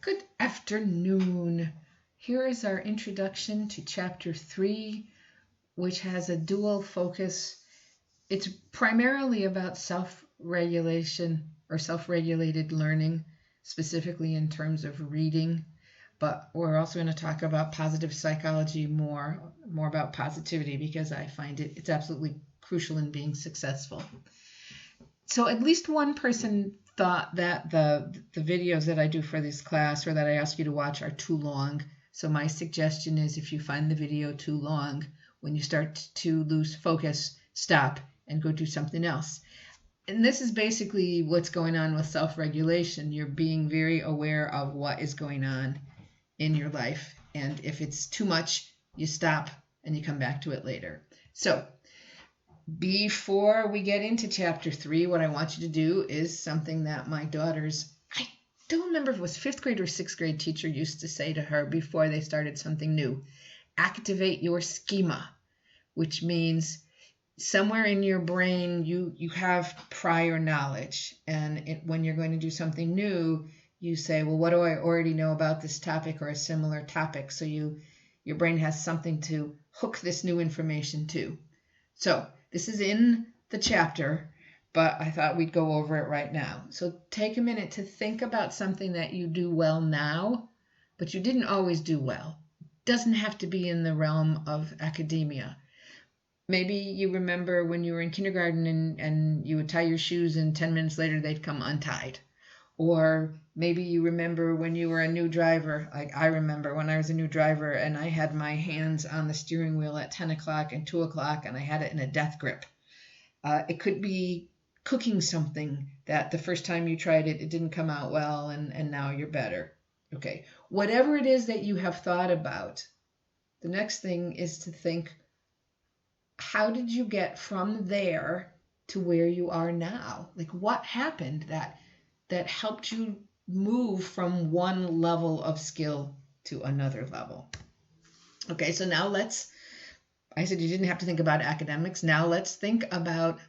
Good afternoon. Here is our introduction to Chapter 3, which has a dual focus. It's primarily about self-regulation or self-regulated learning, specifically in terms of reading, but we're also going to talk about positive psychology more about positivity, because I find it's absolutely crucial in being successful. So at least one person thought that the videos that I do for this class, or that I ask you to watch, are too long. So my suggestion is, if you find the video too long, when you start to lose focus, stop and go do something else. And this is basically what's going on with self-regulation. You're being very aware of what is going on in your life. And if it's too much, you stop and you come back to it later. So before we get into Chapter 3, what I want you to do is something that my daughter's, I don't remember if it was 5th grade or 6th grade teacher used to say to her before they started something new. Activate your schema, which means somewhere in your brain you have prior knowledge. And when you're going to do something new, you say, well, what do I already know about this topic or a similar topic? So your brain has something to hook this new information to. So this is in the chapter, but I thought we'd go over it right now. So take a minute to think about something that you do well now, but you didn't always do well. It doesn't have to be in the realm of academia. Maybe you remember when you were in kindergarten and you would tie your shoes and 10 minutes later they'd come untied. Or maybe you remember when you were a new driver, like I remember when I was a new driver and I had my hands on the steering wheel at 10 o'clock and 2 o'clock and I had it in a death grip. It could be cooking something that the first time you tried it, it didn't come out well and now you're better. Okay, whatever it is that you have thought about, the next thing is to think, how did you get from there to where you are now? Like, what happened that helped you move from one level of skill to another level? Okay, so now I said you didn't have to think about academics. Now let's think about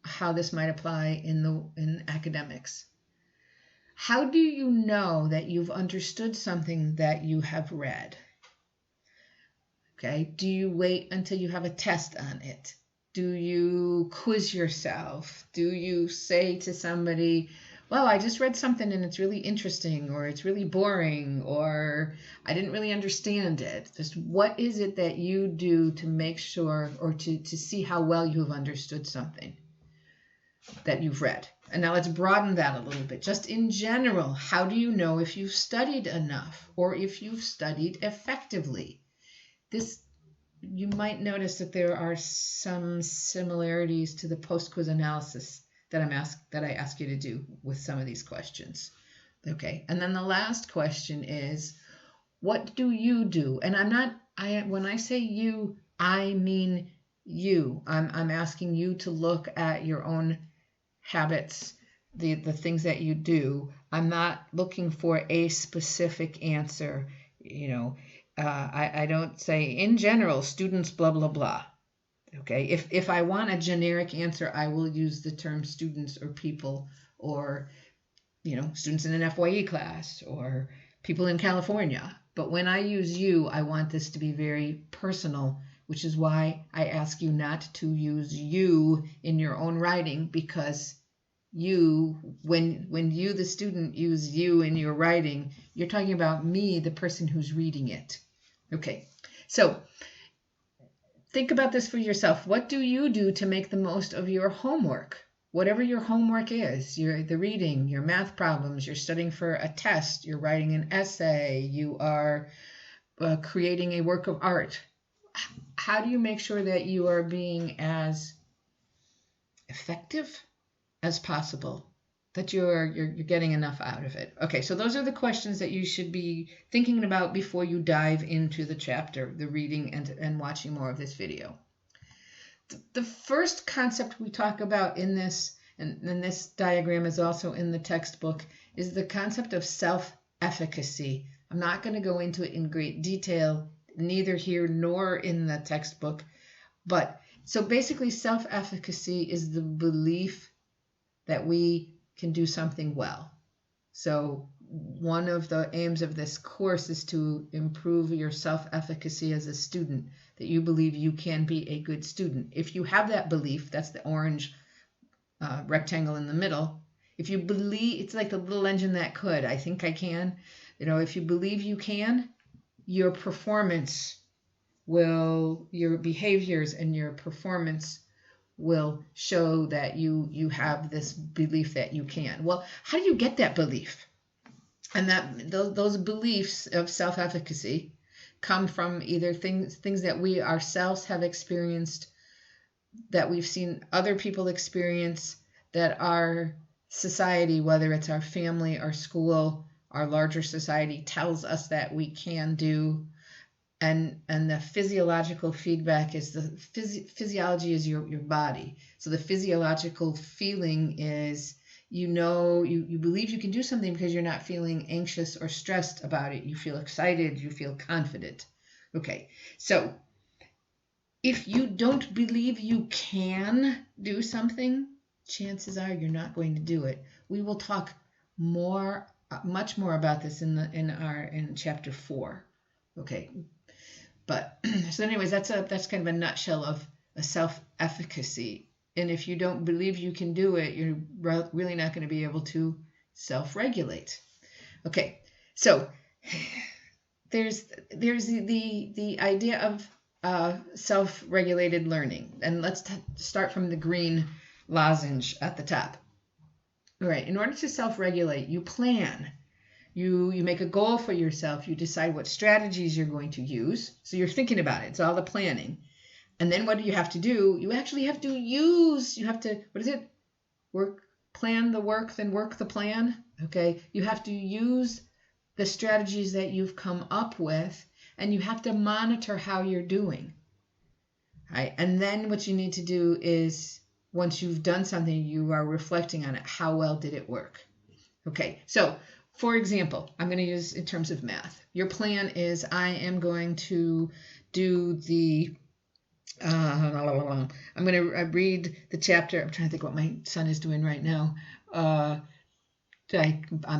how this might apply in academics. How do you know that you've understood something that you have read? Okay, do you wait until you have a test on it? Do you quiz yourself? Do you say to somebody, well, I just read something and it's really interesting, or it's really boring, or I didn't really understand it? Just what is it that you do to make sure, or to see how well you have understood something that you've read? And now let's broaden that a little bit. Just in general, how do you know if you've studied enough or if you've studied effectively? You might notice that there are some similarities to the post-quiz analysis that I ask you to do with some of these questions. Okay, and then the last question is, what do you do? And when I say you, I mean you. I'm asking you to look at your own habits, the things that you do. I'm not looking for a specific answer. I don't say, in general, students, blah, blah, blah. Okay, if I want a generic answer, I will use the term students or people, or, students in an FYE class, or people in California. But when I use you, I want this to be very personal, which is why I ask you not to use you in your own writing, because when you, the student, use you in your writing, you're talking about me, the person who's reading it. Okay, so think about this for yourself. What do you do to make the most of your homework? Whatever your homework is, the reading, your math problems, you're studying for a test, you're writing an essay, you are creating a work of art. How do you make sure that you are being as effective as possible, that you're getting enough out of it? Okay, so those are the questions that you should be thinking about before you dive into the chapter, the reading and watching more of this video. The first concept we talk about in this, and this diagram is also in the textbook, is the concept of self-efficacy. I'm not going to go into it in great detail, neither here nor in the textbook, but so basically self-efficacy is the belief that we can do something well. So one of the aims of this course is to improve your self-efficacy as a student, that you believe you can be a good student. If you have that belief, that's the orange rectangle in the middle. If you believe, it's like the little engine that could, I think I can. If you believe you can, your performance your behaviors and your performance will show that you have this belief that you can. Well, how do you get that belief? And that those beliefs of self-efficacy come from either things that we ourselves have experienced, that we've seen other people experience, that our society, whether it's our family, our school, our larger society, tells us that we can do. And the physiological feedback is physiology is your body. So the physiological feeling is, you believe you can do something because you're not feeling anxious or stressed about it. You feel excited, you feel confident. Okay, so if you don't believe you can do something, chances are you're not going to do it. We will talk much more about this in chapter 4. Okay. But so anyways, that's kind of a nutshell of a self-efficacy. And if you don't believe you can do it, you're really not going to be able to self-regulate. Okay, so there's the idea of self-regulated learning. And let's start from the green lozenge at the top. All right, in order to self-regulate, you plan. You make a goal for yourself. You decide what strategies you're going to use. So you're thinking about it. It's all the planning. And then what do you have to do? You actually have to plan the work, then work the plan. Okay. You have to use the strategies that you've come up with, and you have to monitor how you're doing. Right. And then what you need to do is, once you've done something, you are reflecting on it. How well did it work? Okay. So, for example, I'm going to use in terms of math. Your plan is, I am going to do I'm going to read the chapter. I'm trying to think what my son is doing right now. I'm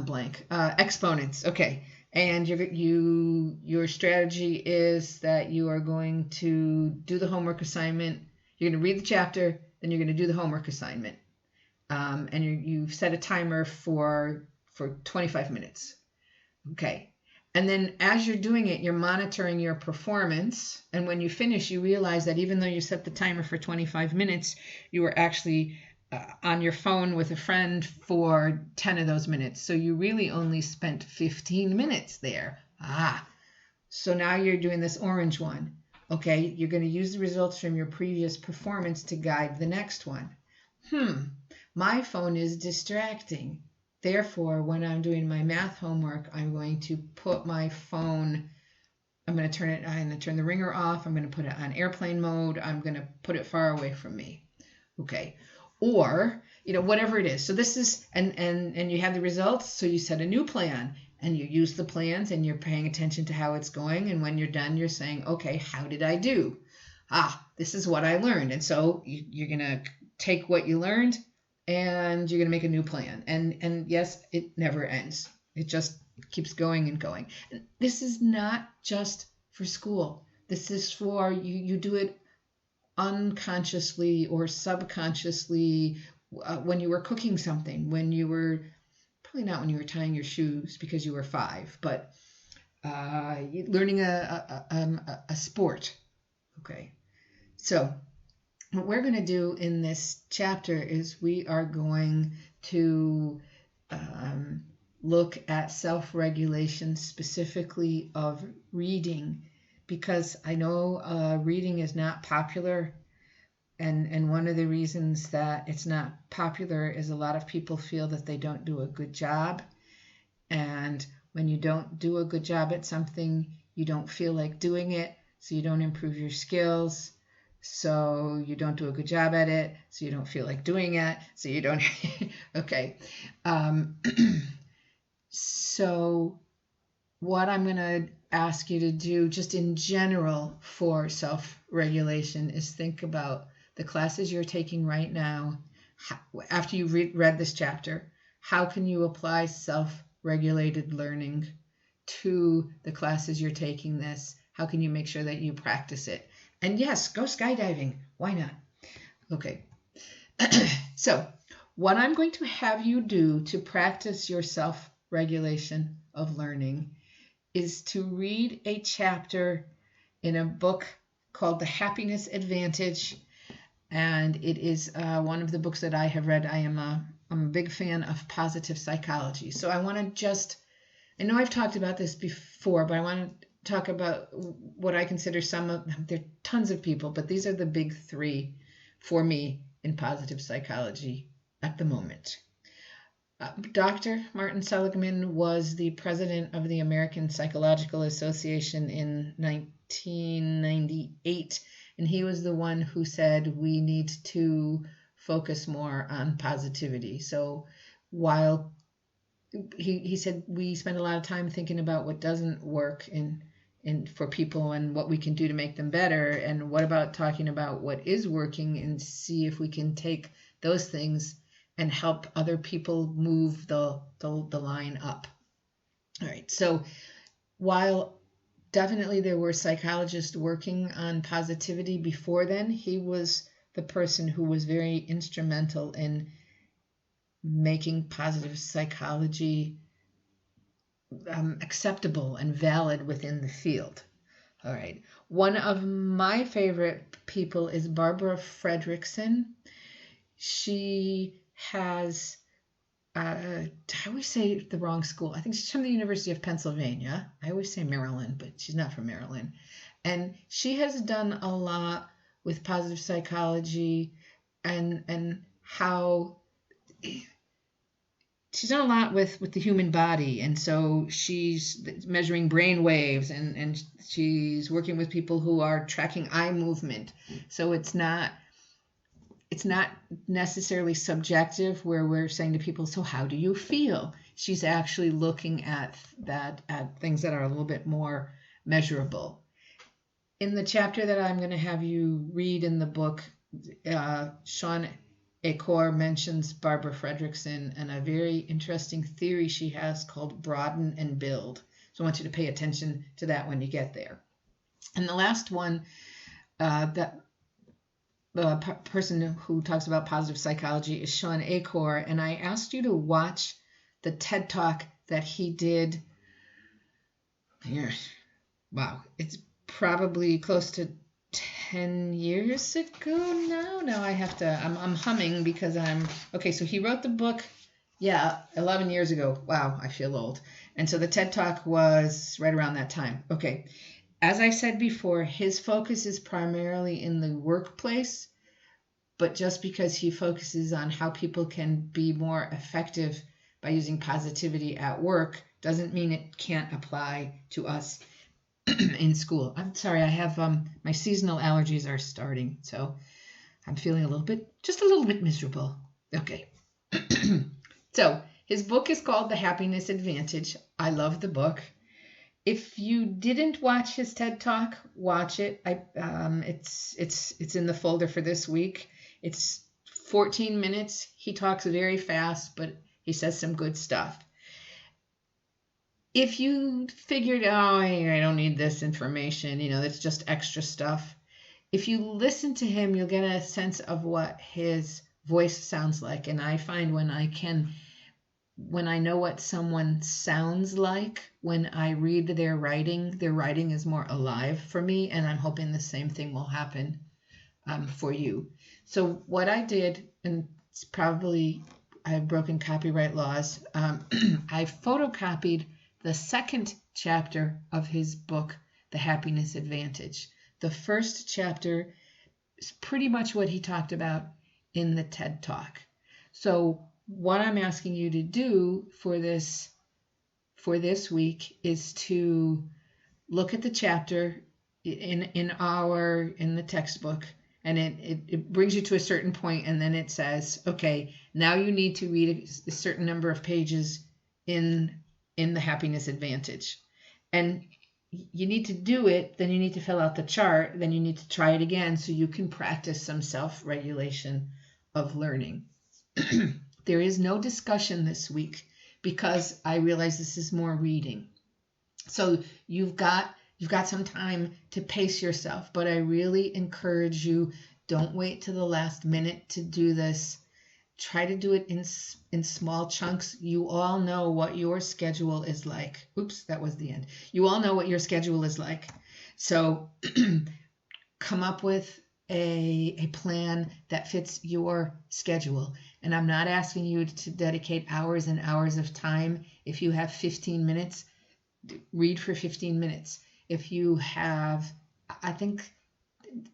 blank. Exponents. Okay. And your strategy is that you are going to do the homework assignment. You're going to read the chapter, then you're going to do the homework assignment. And you've set a timer for 25 minutes. Okay. And then as you're doing it, you're monitoring your performance. And when you finish, you realize that even though you set the timer for 25 minutes, you were actually on your phone with a friend for 10 of those minutes. So you really only spent 15 minutes there. So now you're doing this orange one. Okay. You're going to use the results from your previous performance to guide the next one. My phone is distracting. Therefore, when I'm doing my math homework, I'm going to put my phone, I'm going to turn the ringer off. I'm going to put it on airplane mode. I'm going to put it far away from me. Okay. Or, whatever it is. So this is, and you have the results. So you set a new plan and you use the plans and you're paying attention to how it's going. And when you're done, you're saying, okay, how did I do? This is what I learned. And so you're going to take what you learned, and you're going to make a new plan. And yes, it never ends. It just keeps going and going. And this is not just for school. This is for you do it unconsciously or subconsciously when you were cooking something, probably not when you were tying your shoes because you were 5, but learning a sport. Okay. So what we're going to do in this chapter is we are going to look at self-regulation, specifically of reading, because I know reading is not popular. And one of the reasons that it's not popular is a lot of people feel that they don't do a good job. And when you don't do a good job at something, you don't feel like doing it, so you don't improve your skills. So you don't do a good job at it, so you don't feel like doing it, so you don't. Okay. So what I'm going to ask you to do just in general for self-regulation is think about the classes you're taking right now. After you've read this chapter, how can you apply self-regulated learning to the classes you're taking this? How can you make sure that you practice it? And yes, go skydiving. Why not? Okay. So what I'm going to have you do to practice your self-regulation of learning is to read a chapter in a book called The Happiness Advantage. And it is one of the books that I have read. I'm a big fan of positive psychology. So I want to I know I've talked about this before, but I want to talk about what I consider there are tons of people, but these are the big three for me in positive psychology at the moment. Dr. Martin Seligman was the president of the American Psychological Association in 1998, and he was the one who said we need to focus more on positivity. So while he said we spend a lot of time thinking about what doesn't work for people and what we can do to make them better, and what about talking about what is working and see if we can take those things and help other people move the line up. All right, so while definitely there were psychologists working on positivity before then, he was the person who was very instrumental in making positive psychology acceptable and valid within the field. All right. One of my favorite people is Barbara Fredrickson. She has, I always say the wrong school. I think she's from the University of Pennsylvania. I always say Maryland, but she's not from Maryland. And she has done a lot with positive psychology and how she's done a lot with the human body, and so she's measuring brain waves, and she's working with people who are tracking eye movement. So it's not necessarily subjective where we're saying to people, so how do you feel? She's actually looking at things that are a little bit more measurable. In the chapter that I'm going to have you read in the book, Sean Acor mentions Barbara Fredrickson and a very interesting theory she has called broaden and build. So I want you to pay attention to that when you get there. And the last one, that person who talks about positive psychology is Sean Acor. And I asked you to watch the TED Talk that he did. Here, wow, it's probably close to 10 years ago now. Now I have to, I'm humming because okay, so he wrote the book, 11 years ago. Wow, I feel old. And so the TED Talk was right around that time. Okay, as I said before, his focus is primarily in the workplace, but just because he focuses on how people can be more effective by using positivity at work doesn't mean it can't apply to us in school. I'm sorry, I have my seasonal allergies are starting, so I'm feeling just a little bit miserable. Okay. So his book is called The Happiness Advantage. I love the book. If you didn't watch his TED Talk, watch it. It's in the folder for this week. It's 14 minutes. He talks very fast, but he says some good stuff. If you figured, I don't need this information, it's just extra stuff. If you listen to him, you'll get a sense of what his voice sounds like. And I find when I know what someone sounds like, when I read their writing is more alive for me. And I'm hoping the same thing will happen for you. So what I did, and it's probably, I've broken copyright laws. I photocopied the second chapter of his book, The Happiness Advantage. The first chapter is pretty much what he talked about in the TED Talk. So what I'm asking you to do for this week is to look at the chapter in the textbook, and it brings you to a certain point, and then it says, okay, now you need to read a certain number of pages in the Happiness Advantage. And you need to do it, then you need to fill out the chart, then you need to try it again so you can practice some self-regulation of learning. There is no discussion this week because I realize this is more reading. So you've got some time to pace yourself, but I really encourage you, don't wait to the last minute to do this. Try to do it in small chunks. You all know what your schedule is like. Oops, that was the end. You all know what your schedule is like. So come up with a plan that fits your schedule. And I'm not asking you to dedicate hours and hours of time. If you have 15 minutes, read for 15 minutes. If you have, I think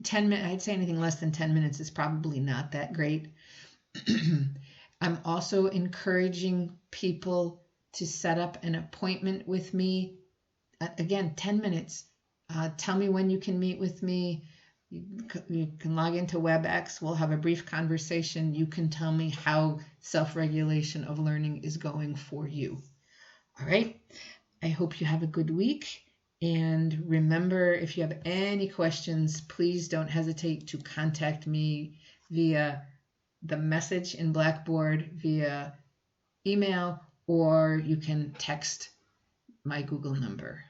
10 minutes, I'd say anything less than 10 minutes is probably not that great. I'm also encouraging people to set up an appointment with me. Again, 10 minutes. Tell me when you can meet with me. You can log into WebEx. We'll have a brief conversation. You can tell me how self-regulation of learning is going for you. All right. I hope you have a good week. And remember, if you have any questions, please don't hesitate to contact me via the message in Blackboard, via email, or you can text my Google number.